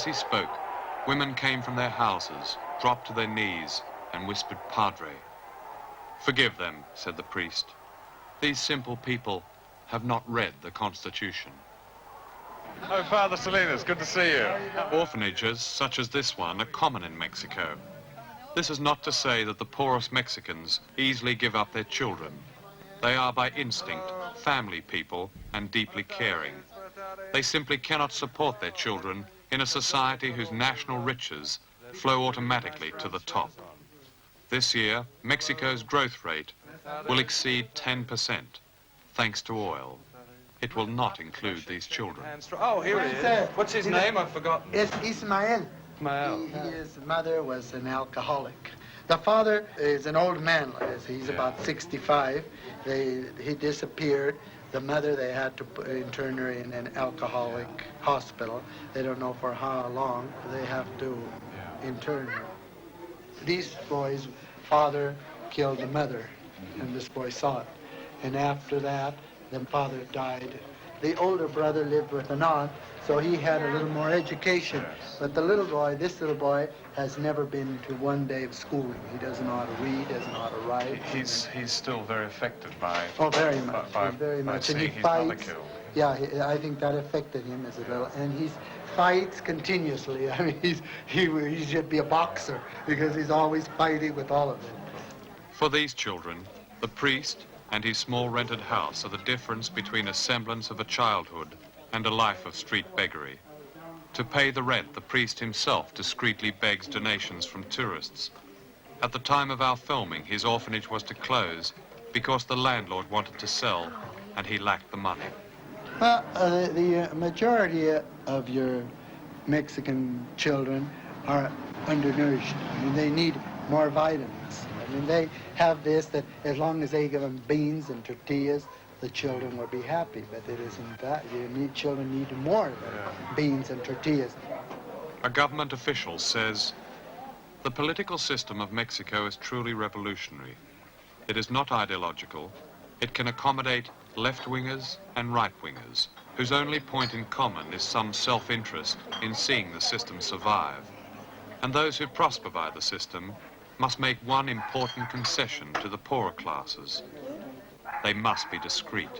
he spoke, women came from their houses, dropped to their knees, and whispered, "Padre." "Forgive them," said the priest. "These simple people have not read the Constitution." Oh, Father Salinas, good to see you. Orphanages such as this one are common in Mexico. This is not to say that the poorest Mexicans easily give up their children. They are by instinct family people and deeply caring. They simply cannot support their children in a society whose national riches flow automatically to the top. This year, Mexico's growth rate will exceed 10%, thanks to oil. It will not include these children. Oh, here he is. What's his name? I've forgotten. It's Ismael. Ismael. His mother was an alcoholic. The father is an old man. He's about 65. He disappeared. The mother, they had to intern her in an alcoholic hospital. They don't know for how long. They have to intern her. These boys' father killed the mother, and this boy saw it. And after that, the father died. The older brother lived with an aunt, so he had a little more education. But the little boy, this little boy, has never been to one day of schooling. He doesn't know how to read, doesn't know how to write. He's still very affected by... Oh, very much. By very much. And he his mother fights. killed. Yeah, I think that affected him as a little. And he fights continuously. I mean, he should be a boxer because he's always fighting with all of them. For these children, the priest and his small rented house are the difference between a semblance of a childhood and a life of street beggary. To pay the rent, the priest himself discreetly begs donations from tourists. At the time of our filming, his orphanage was to close because the landlord wanted to sell and he lacked the money. Well, the majority of your Mexican children are undernourished. I mean, they need more vitamins. I mean, they have this, that as long as they give them beans and tortillas, the children will be happy, but it isn't that. Children need more than beans and tortillas. A government official says, "The political system of Mexico is truly revolutionary. It is not ideological. It can accommodate left-wingers and right-wingers, whose only point in common is some self-interest in seeing the system survive. And those who prosper by the system must make one important concession to the poorer classes. They must be discreet."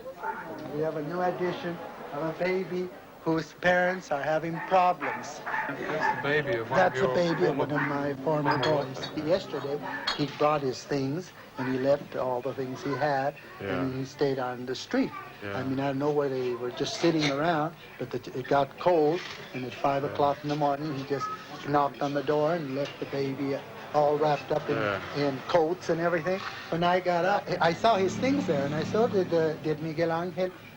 We have a new addition of a baby whose parents are having problems. That's the baby of That's the baby of one of my former boys. Yesterday, he brought his things, and he left all the things he had, and he stayed on the street. I mean, I don't know where they were just sitting around, but it got cold, and at 5 o'clock in the morning, he just knocked on the door and left the baby all wrapped up in coats and everything. When I got up, I saw his things there, and I saw, did Miguel Angel